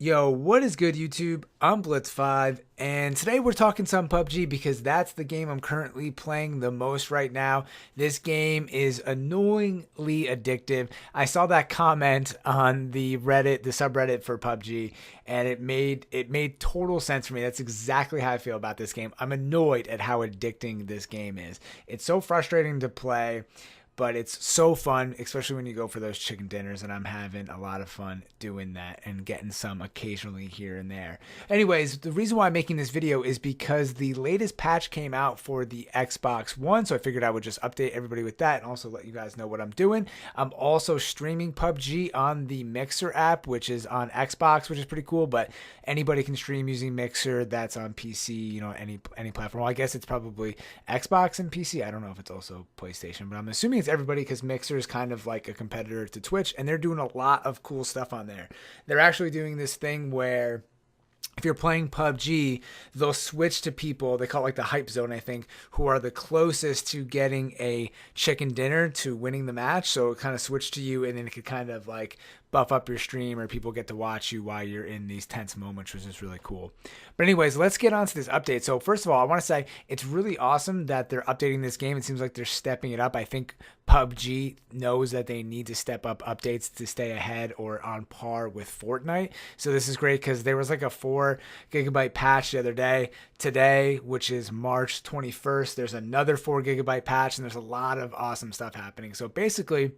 Yo, what is good, YouTube? I'm Blitz5, and today we're talking some PUBG because that's the game I'm currently playing the most right now. This game is annoyingly addictive. I saw that comment on the subreddit for PUBG, and it made total sense for me. That's exactly how I feel about this game. I'm annoyed at how addicting this game is. It's so frustrating to play, but it's so fun, especially when you go for those chicken dinners, and I'm having a lot of fun doing that and getting some occasionally here and there. Anyways, the reason why I'm making this video is because the latest patch came out for the Xbox One, so I figured I would just update everybody with that and also let you guys know what I'm doing. I'm also streaming PUBG on the Mixer app, which is on Xbox, which is pretty cool, but anybody can stream using Mixer. That's on PC, any platform. Well, I guess it's probably Xbox and PC. I don't know if it's also PlayStation, but I'm assuming it's everybody because Mixer is kind of like a competitor to Twitch, and they're doing a lot of cool stuff on there. They're actually doing this thing where if you're playing PUBG, they'll switch to people, they call it like the hype zone, I think, who are the closest to getting a chicken dinner to winning the match. So it kind of switch to you, and then it could kind of like buff up your stream, or people get to watch you while you're in these tense moments, which is really cool. But anyways, let's get on to this update. So first of all, I want to say it's really awesome that they're updating this game. It seems like they're stepping it up. I think PUBG knows that they need to step up updates to stay ahead or on par with Fortnite. So this is great because there was like a 4 GB patch the other day. Today, which is March 21st, there's another 4 GB patch, and there's a lot of awesome stuff happening. So basically,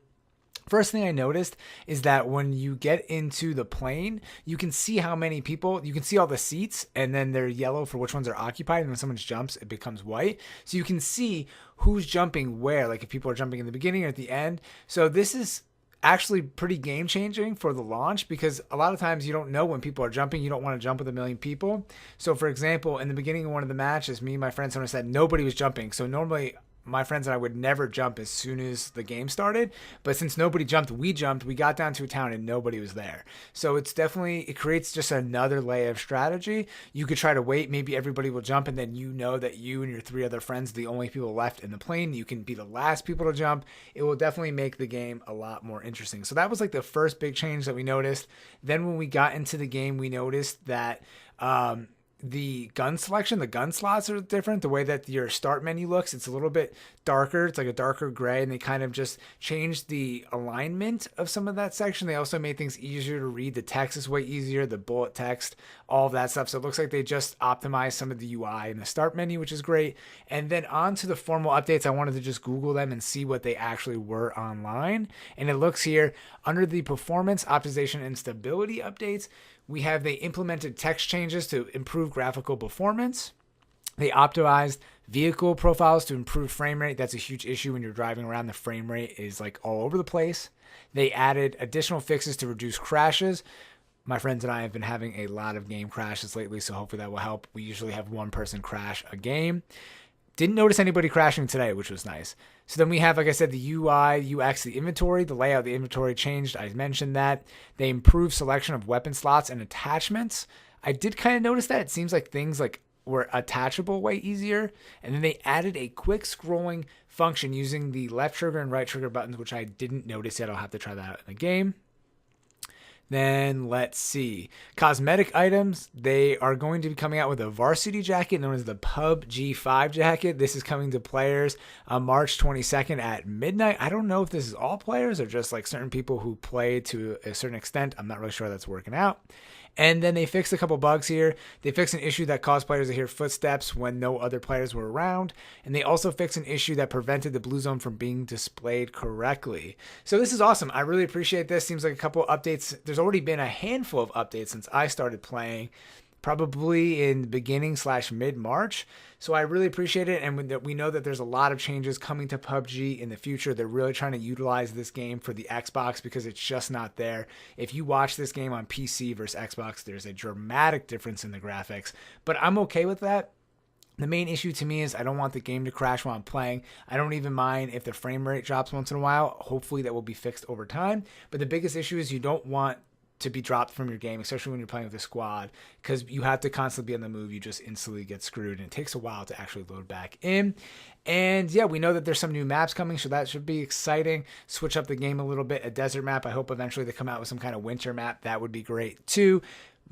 first thing I noticed is that when you get into the plane, you can see how many people, you can see all the seats, and then they're yellow for which ones are occupied. And when someone jumps, it becomes white. So you can see who's jumping where, like if people are jumping in the beginning or at the end. So this is actually pretty game changing for the launch, because a lot of times you don't know when people are jumping. You don't want to jump with a million people. So for example, in the beginning of one of the matches, me and my friend, someone said nobody was jumping. So normally my friends and I would never jump as soon as the game started, but since nobody jumped, we jumped. We got down to a town and nobody was there. So it creates just another layer of strategy. You could try to wait, maybe everybody will jump, and then you know that you and your 3 other friends are the only people left in the plane. You can be the last people to jump. It will definitely make the game a lot more interesting. So that was like the first big change that we noticed. Then when we got into the game, we noticed that the gun selection, the gun slots are different. The way that your start menu looks, it's a little bit darker. It's like a darker gray, and they kind of just changed the alignment of some of that section. They also made things easier to read. The text is way easier, the bullet text, all of that stuff. So it looks like they just optimized some of the UI in the start menu, which is great. And then on to the formal updates, I wanted to just Google them and see what they actually were online. And it looks here under the performance, optimization, and stability updates. They implemented text changes to improve graphical performance. They optimized vehicle profiles to improve frame rate. That's a huge issue when you're driving around. The frame rate is like all over the place. They added additional fixes to reduce crashes. My friends and I have been having a lot of game crashes lately, so hopefully that will help. We usually have one person crash a game. Didn't notice anybody crashing today, which was nice. So then we have, like I said, the UI, UX, the inventory. The layout of the inventory changed. I mentioned that. They improved selection of weapon slots and attachments. I did kind of notice that. It seems like things like were attachable way easier. And then they added a quick scrolling function using the left trigger and right trigger buttons, which I didn't notice yet. I'll have to try that out in the game. Then let's see. Cosmetic items. They are going to be coming out with a varsity jacket known as the PUBG 5 jacket. This is coming to players on March 22nd at midnight. I don't know if this is all players or just like certain people who play to a certain extent. I'm not really sure how that's working out. And then they fixed a couple bugs here. They fixed an issue that caused players to hear footsteps when no other players were around. And they also fixed an issue that prevented the blue zone from being displayed correctly. So this is awesome. I really appreciate this. Seems like a couple updates. There's already been a handful of updates since I started playing, probably in the beginning / mid-March. So I really appreciate it. And we know that there's a lot of changes coming to PUBG in the future. They're really trying to utilize this game for the Xbox because it's just not there. If you watch this game on PC versus Xbox, there's a dramatic difference in the graphics, but I'm okay with that. The main issue to me is I don't want the game to crash while I'm playing. I don't even mind if the frame rate drops once in a while. Hopefully that will be fixed over time. But the biggest issue is you don't want to be dropped from your game, especially when you're playing with a squad, because you have to constantly be on the move. You just instantly get screwed, and it takes a while to actually load back in. And yeah, we know that there's some new maps coming, so that should be exciting. Switch up the game a little bit. A desert map. I hope eventually they come out with some kind of winter map. That would be great too.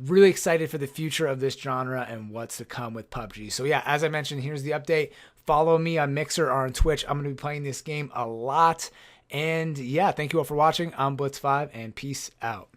really excited for the future of this genre and what's to come with PUBG. So yeah, as I mentioned, here's the update. Follow me on Mixer or on Twitch. I'm going to be playing this game a lot. And yeah, thank you all for watching. I'm Blitz5 and peace out.